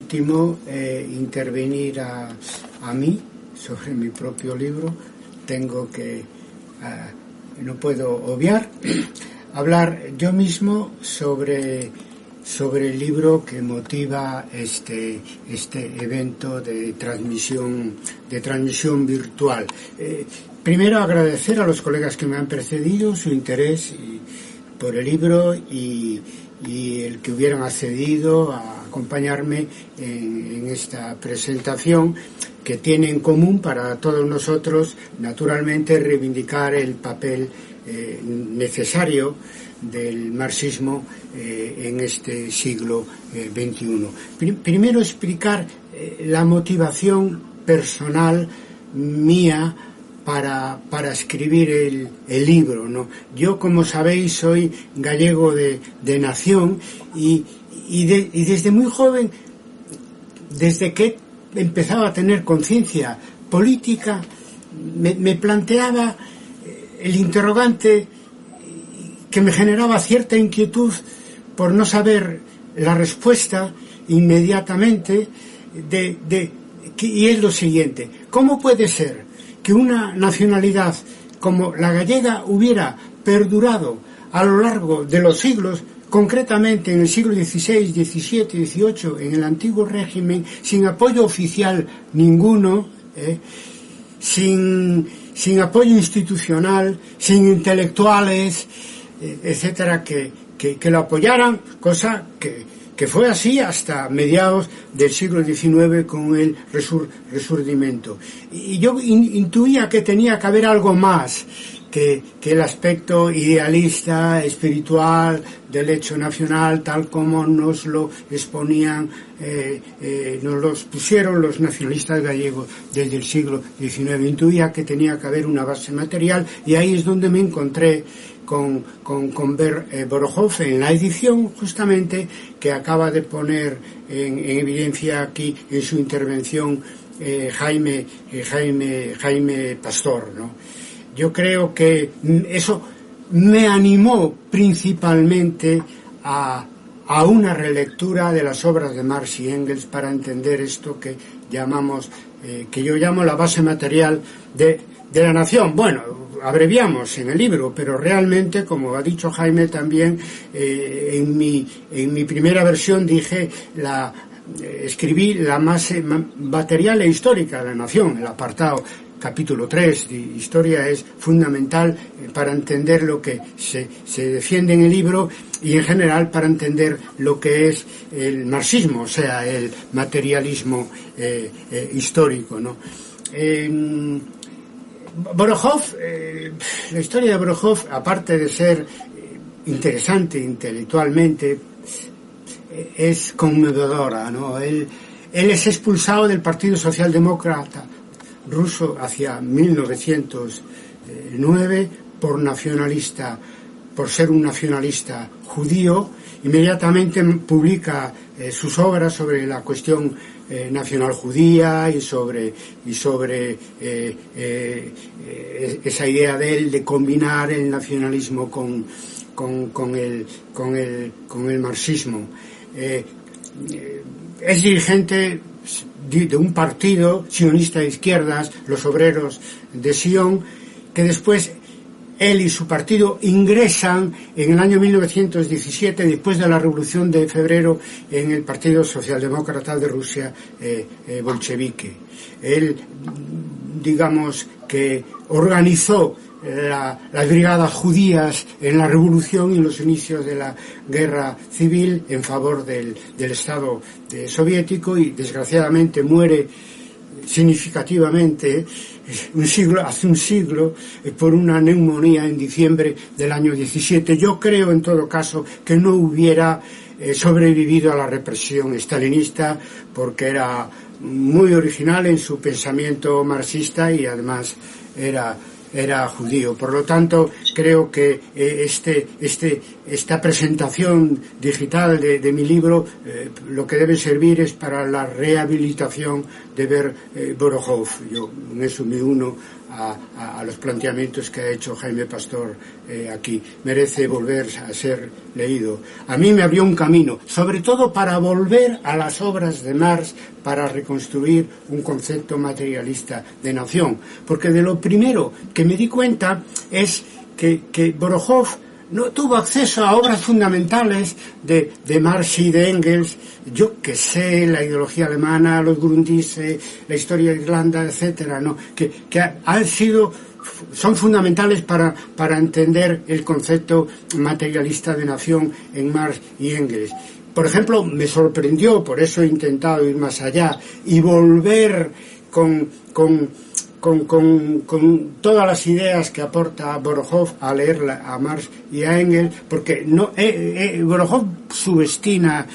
legítimo intervenir a mí sobre mi propio libro. Tengo que, no puedo obviar, hablar yo mismo sobre el libro que motiva este evento de transmisión virtual. Primero agradecer a los colegas que me han precedido su interés por el libro y el que hubieran accedido a acompañarme en esta presentación, que tiene en común para todos nosotros, naturalmente, reivindicar el papel necesario del marxismo en este siglo XXI. Primero explicar la motivación personal mía para escribir el libro, ¿no? Yo, como sabéis, soy gallego de nación y desde muy joven, desde que empezaba a tener conciencia política, me planteaba el interrogante que me generaba cierta inquietud por no saber la respuesta inmediatamente y es lo siguiente: ¿cómo puede ser que una nacionalidad como la gallega hubiera perdurado a lo largo de los siglos, concretamente en el siglo XVI, XVII, XVIII, en el antiguo régimen, sin apoyo oficial ninguno, sin apoyo institucional, sin intelectuales, etcétera, que lo apoyaran, cosa que fue así hasta mediados del siglo XIX con el resurgimiento. Y yo intuía que tenía que haber algo más que el aspecto idealista, espiritual del hecho nacional, tal como nos lo exponían, nos los pusieron los nacionalistas gallegos desde el siglo XIX. Intuía que tenía que haber una base material, y ahí es donde me encontré con Borojov en la edición, justamente, que acaba de poner en evidencia aquí en su intervención Jaime Pastor, ¿no? Yo creo que eso me animó principalmente a una relectura de las obras de Marx y Engels para entender esto que yo llamo la base material de la nación. Bueno, abreviamos en el libro, pero realmente, como ha dicho Jaime también, en mi primera versión escribí la base material e histórica de la nación, el apartado capítulo 3 de historia es fundamental para entender lo que se defiende en el libro y en general para entender lo que es el marxismo, o sea, el materialismo histórico, ¿no? Borojov, la historia de Borojov, aparte de ser interesante intelectualmente, es conmovedora, ¿no? Él es expulsado del Partido Socialdemócrata ruso hacia 1909 por ser un nacionalista judío. Inmediatamente publica sus obras sobre la cuestión nacional judía y sobre esa idea de él de combinar el nacionalismo con el marxismo. Es dirigente de un partido sionista de izquierdas, los Obreros de Sion, que después él y su partido ingresan en el año 1917, después de la Revolución de Febrero, en el Partido Socialdemócrata de Rusia bolchevique. Él, digamos, que organizó las brigadas judías en la revolución y en los inicios de la guerra civil en favor del Estado soviético, y desgraciadamente muere significativamente hace un siglo por una neumonía en diciembre del año 17. Yo creo, en todo caso, que no hubiera sobrevivido a la represión stalinista, porque era muy original en su pensamiento marxista y además era judío. Por lo tanto, creo que esta presentación digital de mi libro lo que debe servir es para la rehabilitación de Borojov. Yo en eso me uno a los planteamientos que ha hecho Jaime Pastor aquí. Merece volver a ser leído. A mí me abrió un camino, sobre todo para volver a las obras de Marx, para reconstruir un concepto materialista de nación. Porque de lo primero que me di cuenta es que Borojov no tuvo acceso a obras fundamentales de Marx y de Engels, yo que sé, la ideología alemana, los Grundrisse, la historia de Irlanda, etcétera, ¿no? que son fundamentales para entender el concepto materialista de nación en Marx y Engels. Por ejemplo, me sorprendió, por eso he intentado ir más allá y volver con todas las ideas que aporta Borojov a leer a Marx y a Engels, porque Borojov subestima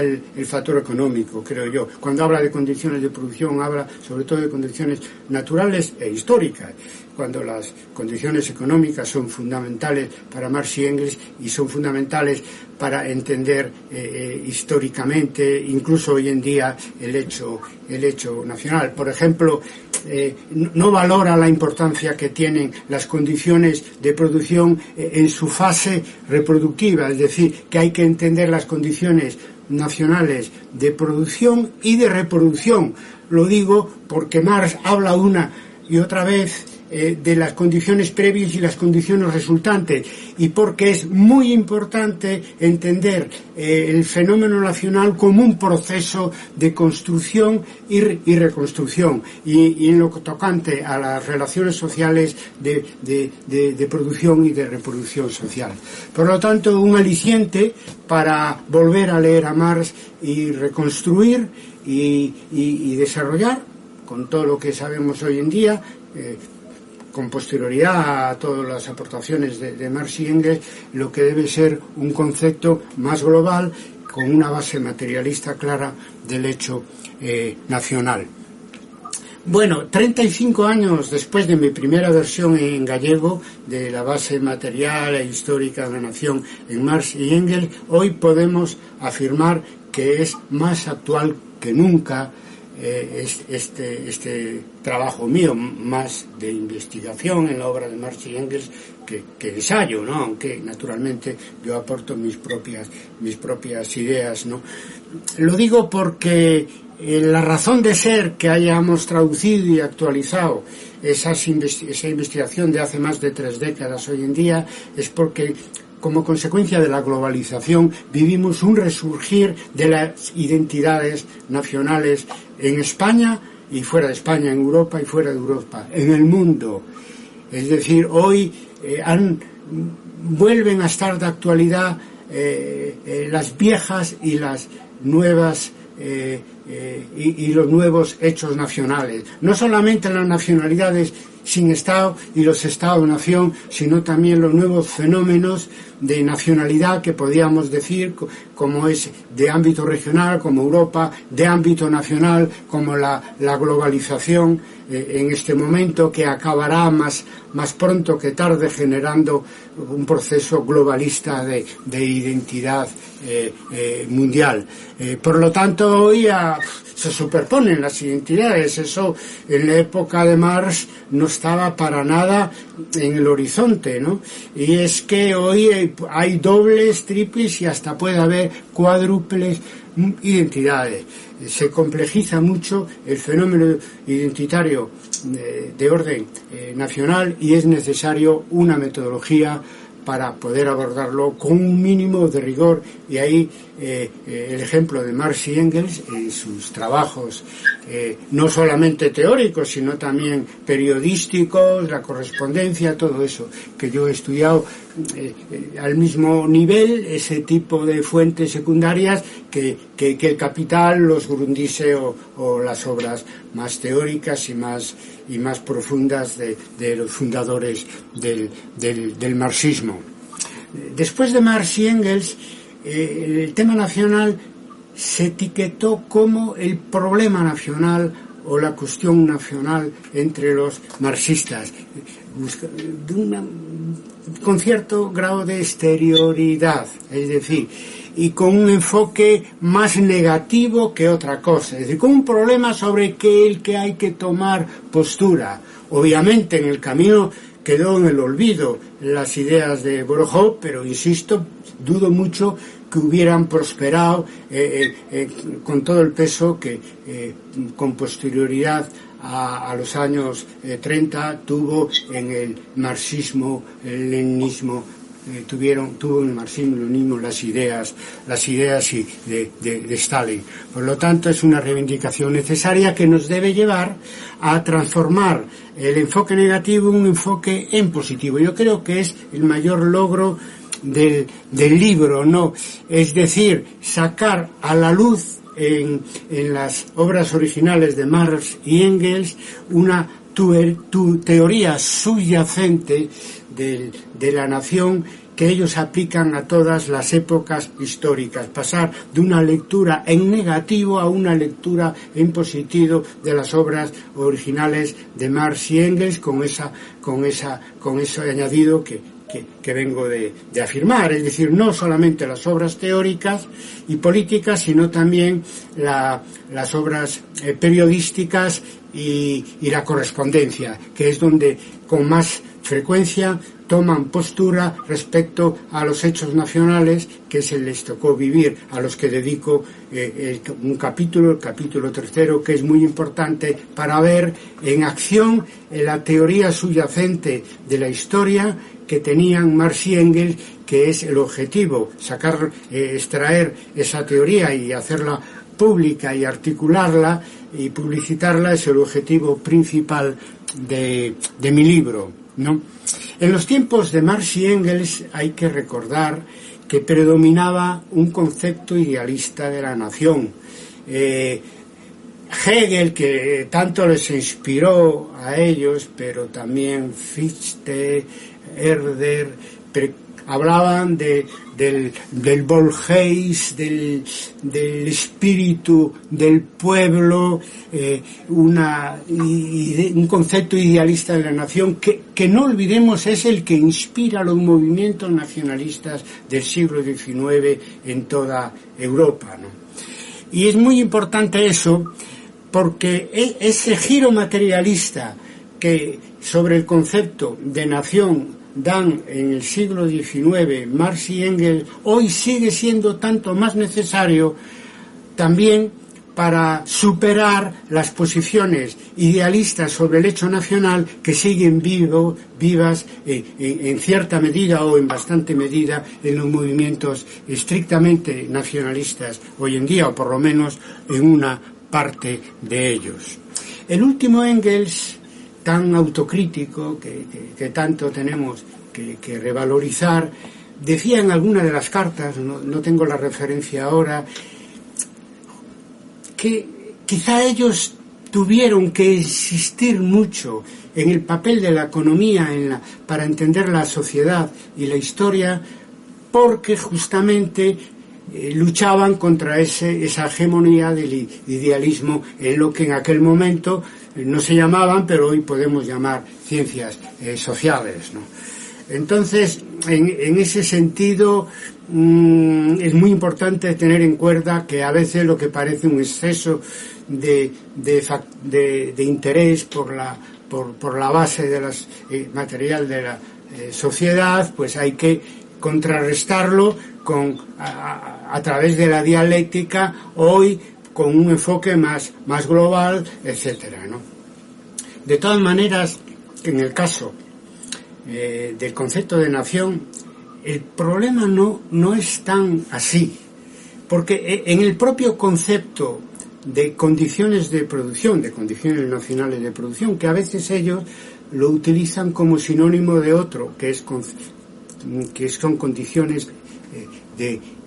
el factor económico, creo yo. Cuando habla de condiciones de producción, habla sobre todo de condiciones naturales e históricas, cuando las condiciones económicas son fundamentales para Marx y Engels y son fundamentales para entender históricamente, incluso hoy en día, el hecho nacional. Por ejemplo, no valora la importancia que tienen las condiciones de producción en su fase reproductiva, es decir, que hay que entender las condiciones nacionales de producción y de reproducción. Lo digo porque Marx habla una y otra vez de las condiciones previas y las condiciones resultantes, y porque es muy importante entender el fenómeno nacional como un proceso de construcción y reconstrucción, y en lo tocante a las relaciones sociales de producción y de reproducción social. Por lo tanto, un aliciente para volver a leer a Marx y reconstruir y desarrollar, con todo lo que sabemos hoy en día, con posterioridad a todas las aportaciones de Marx y Engels, lo que debe ser un concepto más global, con una base materialista clara del hecho nacional. Bueno, 35 años después de mi primera versión en gallego de la base material e histórica de la nación en Marx y Engels, hoy podemos afirmar que es más actual que nunca este trabajo mío, más de investigación en la obra de Marx y Engels que ensayo, ¿no? Aunque naturalmente yo aporto mis propias ideas, ¿no? Lo digo porque la razón de ser que hayamos traducido y actualizado esa investigación de hace más de 3 décadas hoy en día es porque, como consecuencia de la globalización, vivimos un resurgir de las identidades nacionales en España y fuera de España, en Europa y fuera de Europa, en el mundo. Es decir, hoy vuelven a estar de actualidad las viejas y las nuevas y los nuevos hechos nacionales. No solamente las nacionalidades sin Estado y los Estados-nación, sino también los nuevos fenómenos de nacionalidad que podríamos decir, como es de ámbito regional, como Europa, de ámbito nacional, como la globalización en este momento, que acabará más pronto que tarde generando un proceso globalista de identidad mundial. Por lo tanto, hoy se superponen las identidades. Eso en la época de Marx no estaba para nada en el horizonte, ¿no? Y es que hoy hay dobles, triples y hasta puede haber cuádruples identidades. Se complejiza mucho el fenómeno identitario de orden nacional y es necesario una metodología para poder abordarlo con un mínimo de rigor, y ahí el ejemplo de Marx y Engels en sus trabajos, no solamente teóricos, sino también periodísticos, la correspondencia, todo eso que yo he estudiado al mismo nivel, ese tipo de fuentes secundarias que el Capital, los Grundrisse o las obras más teóricas y más profundas de los fundadores del marxismo. Después de Marx y Engels, el tema nacional se etiquetó como el problema nacional o la cuestión nacional entre los marxistas. con cierto grado de exterioridad, es decir, y con un enfoque más negativo que otra cosa, es decir, con un problema sobre el que hay que tomar postura. Obviamente en el camino quedó en el olvido las ideas de Borojov, pero insisto, dudo mucho que hubieran prosperado con todo el peso que con posterioridad a los años 30 tuvo en el marxismo, el leninismo, tuvo en el marxismo y el leninismo las ideas de Stalin. Por lo tanto, es una reivindicación necesaria que nos debe llevar a transformar el enfoque negativo en un enfoque en positivo. Yo creo que es el mayor logro del libro, ¿no? Es decir, sacar a la luz en las obras originales de Marx y Engels una teoría subyacente de la nación que ellos aplican a todas las épocas históricas, pasar de una lectura en negativo a una lectura en positivo de las obras originales de Marx y Engels, con eso añadido que vengo de afirmar, es decir, no solamente las obras teóricas y políticas, sino también las obras periodísticas y la correspondencia, que es donde con más frecuencia toman postura respecto a los hechos nacionales que se les tocó vivir, a los que dedico un capítulo, el capítulo 3, que es muy importante para ver en acción la teoría subyacente de la historia que tenían Marx y Engels, que es el objetivo, extraer esa teoría y hacerla pública y articularla y publicitarla, es el objetivo principal de mi libro, ¿no? En los tiempos de Marx y Engels hay que recordar que predominaba un concepto idealista de la nación. Hegel, que tanto les inspiró a ellos, pero también Fichte, Herder, hablaban del Volksgeist, del espíritu del pueblo, un concepto idealista de la nación que no olvidemos es el que inspira los movimientos nacionalistas del siglo XIX en toda Europa, ¿no? Y es muy importante eso, porque ese giro materialista que sobre el concepto de nación dan en el siglo XIX Marx y Engels, hoy sigue siendo tanto más necesario también para superar las posiciones idealistas sobre el hecho nacional que siguen vivas en cierta medida o en bastante medida en los movimientos estrictamente nacionalistas hoy en día, o por lo menos en una parte de ellos. El último Engels, tan autocrítico que tanto tenemos que revalorizar, decía en alguna de las cartas, no tengo la referencia ahora, que quizá ellos tuvieron que insistir mucho en el papel de la economía para entender la sociedad y la historia, porque justamente luchaban contra esa hegemonía del idealismo en lo que en aquel momento no se llamaban, pero hoy podemos llamar ciencias sociales, ¿no? Entonces, en ese sentido, es muy importante tener en cuenta que a veces lo que parece un exceso de interés por la base de las material de la sociedad, pues hay que contrarrestarlo a través de la dialéctica, hoy con un enfoque más global, etcétera, ¿no? De todas maneras, en el caso del concepto de nación, el problema no es tan así, porque en el propio concepto de condiciones de producción, de condiciones nacionales de producción, que a veces ellos lo utilizan como sinónimo de otro, que son condiciones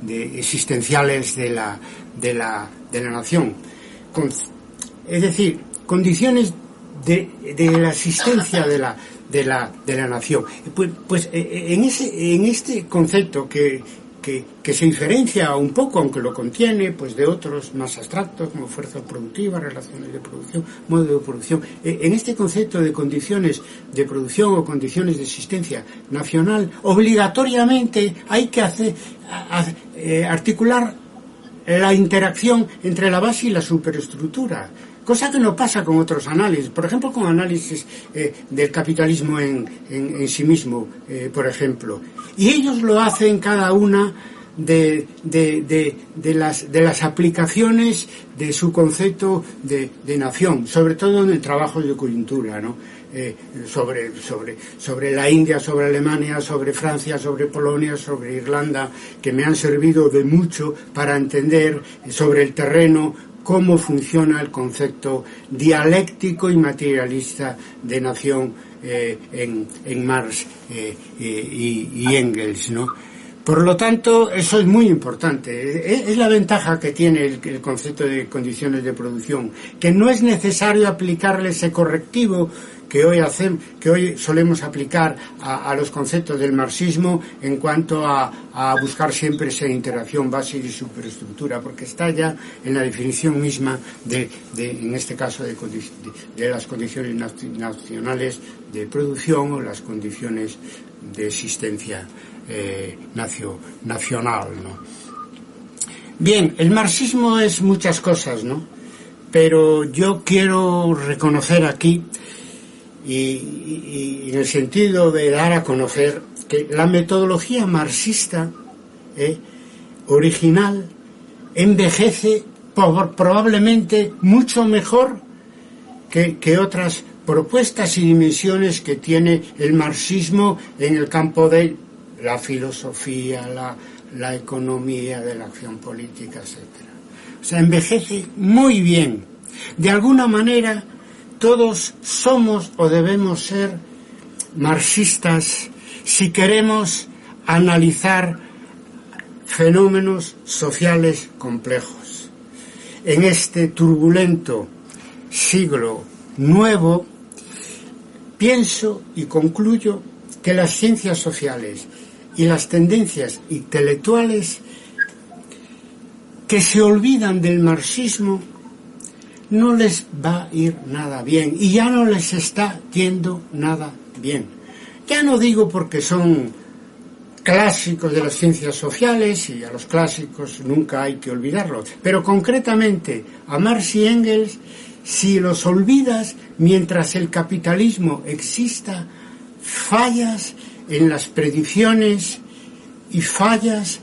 existenciales de la nación, es decir, condiciones de la existencia de la nación. Pues en este concepto que que se diferencia un poco, aunque lo contiene, pues de otros más abstractos, como fuerza productiva, relaciones de producción, modo de producción. En este concepto de condiciones de producción o condiciones de existencia nacional, obligatoriamente hay que articular la interacción entre la base y la superestructura, cosa que no pasa con otros análisis, por ejemplo con análisis del capitalismo en sí mismo, por ejemplo. Y ellos lo hacen cada una de las aplicaciones de su concepto de nación, sobre todo en el trabajo de coyuntura, ¿no? Sobre la India, sobre Alemania, sobre Francia, sobre Polonia, sobre Irlanda, que me han servido de mucho para entender sobre el terreno cómo funciona el concepto dialéctico y materialista de nación en Marx y Engels, ¿no? Por lo tanto, eso es muy importante. Es la ventaja que tiene el concepto de condiciones de producción, que no es necesario aplicarle ese correctivo que hoy solemos aplicar a los conceptos del marxismo en cuanto a buscar siempre esa interacción base y superestructura, porque está ya en la definición misma en este caso de las condiciones nacionales de producción o las condiciones de existencia nacional, ¿no? Bien, el marxismo es muchas cosas, ¿no? Pero yo quiero reconocer aquí y en el sentido de dar a conocer que la metodología marxista original envejece probablemente mucho mejor que otras propuestas y dimensiones que tiene el marxismo en el campo de la filosofía, la economía de la acción política, etc. O sea, envejece muy bien. De alguna manera, todos somos o debemos ser marxistas si queremos analizar fenómenos sociales complejos. En este turbulento siglo nuevo, pienso y concluyo que las ciencias sociales y las tendencias intelectuales que se olvidan del marxismo no les va a ir nada bien, y ya no les está yendo nada bien. Ya no digo porque son clásicos de las ciencias sociales, y a los clásicos nunca hay que olvidarlos, pero concretamente a Marx y Engels, si los olvidas mientras el capitalismo exista, fallas en las predicciones y fallas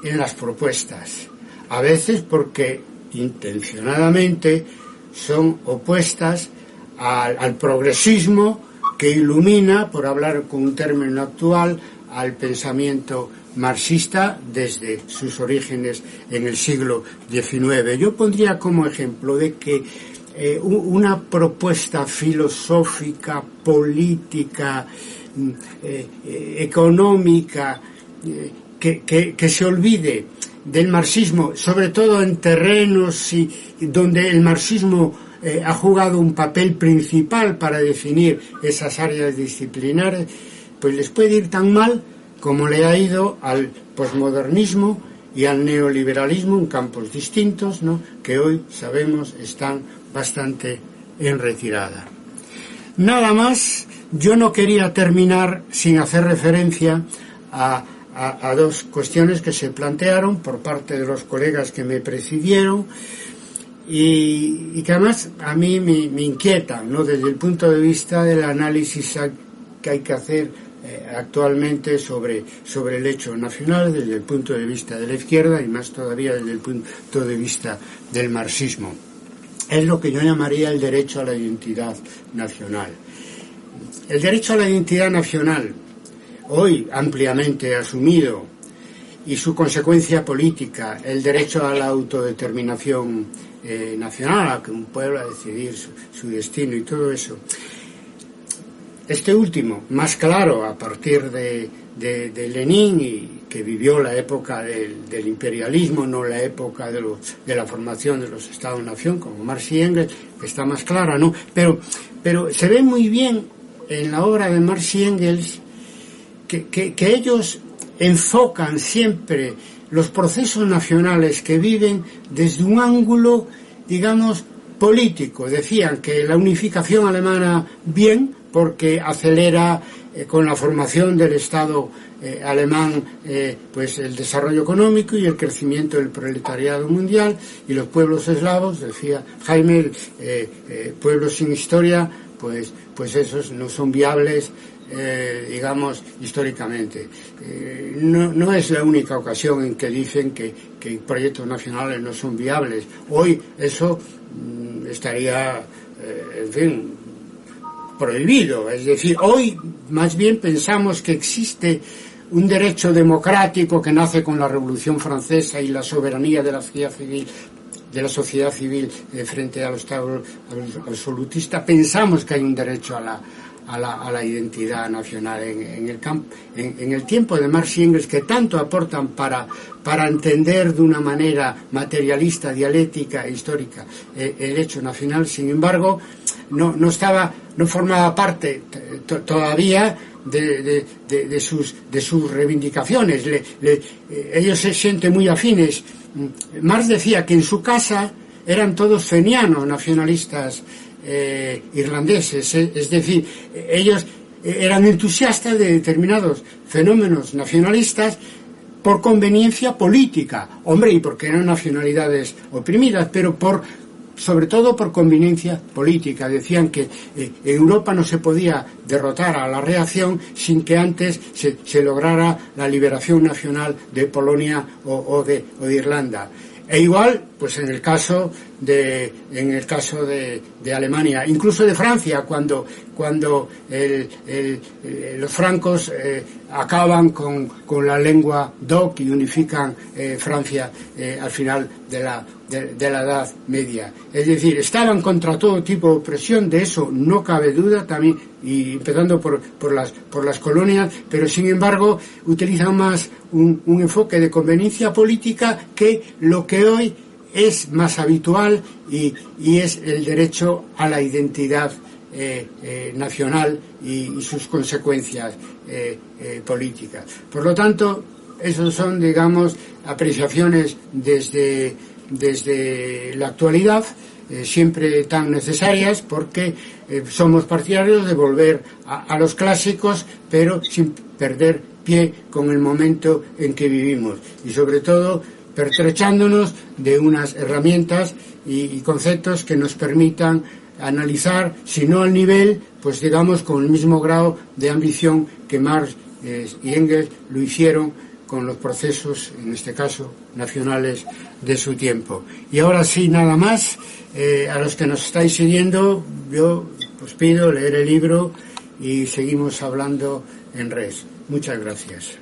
en las propuestas. A veces porque intencionadamente son opuestas al progresismo que ilumina, por hablar con un término actual, al pensamiento marxista desde sus orígenes en el siglo XIX. Yo pondría como ejemplo de que una propuesta filosófica, política, económica, que se olvide del marxismo, sobre todo en terrenos donde el marxismo ha jugado un papel principal para definir esas áreas disciplinares, pues les puede ir tan mal como le ha ido al posmodernismo y al neoliberalismo en campos distintos, ¿no?, que hoy sabemos están bastante en retirada. Nada más, yo no quería terminar sin hacer referencia a dos cuestiones que se plantearon por parte de los colegas que me precedieron y que además a mí me inquietan, ¿no?, desde el punto de vista del análisis que hay que hacer actualmente sobre el hecho nacional, desde el punto de vista de la izquierda y más todavía desde el punto de vista del marxismo. Es lo que yo llamaría el derecho a la identidad nacional. El derecho a la identidad nacional, hoy ampliamente asumido, y su consecuencia política, el derecho a la autodeterminación nacional, a que un pueblo a decidir su destino y todo eso. Este último, más claro a partir de Lenin, y que vivió la época del imperialismo, no la época de la formación de los Estados-nación, como Marx y Engels, que está más clara, ¿no? Pero se ve muy bien en la obra de Marx y Engels que ellos enfocan siempre los procesos nacionales que viven desde un ángulo, digamos, político. Decían que la unificación alemana bien, porque acelera con la formación del Estado alemán pues el desarrollo económico y el crecimiento del proletariado mundial, y los pueblos eslavos, decía Jaime, pueblos sin historia, pues esos no son viables, digamos, históricamente. No es la única ocasión en que dicen que proyectos nacionales no son viables. Hoy eso estaría, en fin, prohibido. Es decir, hoy más bien pensamos que existe un derecho democrático que nace con la Revolución Francesa y la soberanía de la sociedad civil frente al Estado absolutista. Pensamos que hay un derecho a la identidad nacional en el tiempo de Marx y Engels, que tanto aportan para entender de una manera materialista, dialéctica e histórica el hecho nacional. Sin embargo, no formaba parte todavía de sus reivindicaciones. Ellos se sienten muy afines. Marx decía que en su casa eran todos fenianos, nacionalistas irlandeses, es decir, ellos eran entusiastas de determinados fenómenos nacionalistas por conveniencia política, hombre, y porque eran nacionalidades oprimidas, pero sobre todo por conveniencia política. Decían que en Europa no se podía derrotar a la reacción sin que antes se lograra la liberación nacional de Polonia o de Irlanda. E igual, pues en el caso de Alemania, incluso de Francia, cuando los francos acaban con la lengua DOC y unifican Francia al final de la Edad Media. Es decir, estaban contra todo tipo de opresión, de eso no cabe duda, también, y empezando por las colonias, pero sin embargo utilizan más un enfoque de conveniencia política que lo que hoy es más habitual, y es el derecho a la identidad nacional y sus consecuencias políticas. Por lo tanto, esos son, digamos, apreciaciones desde la actualidad, siempre tan necesarias, porque somos partidarios de volver a los clásicos, pero sin perder pie con el momento en que vivimos, y sobre todo pertrechándonos de unas herramientas y conceptos que nos permitan analizar, si no al nivel, pues digamos con el mismo grado de ambición que Marx y Engels lo hicieron con los procesos, en este caso, nacionales de su tiempo. Y ahora sí, nada más. A los que nos estáis siguiendo, yo os pido leer el libro y seguimos hablando en red. Muchas gracias.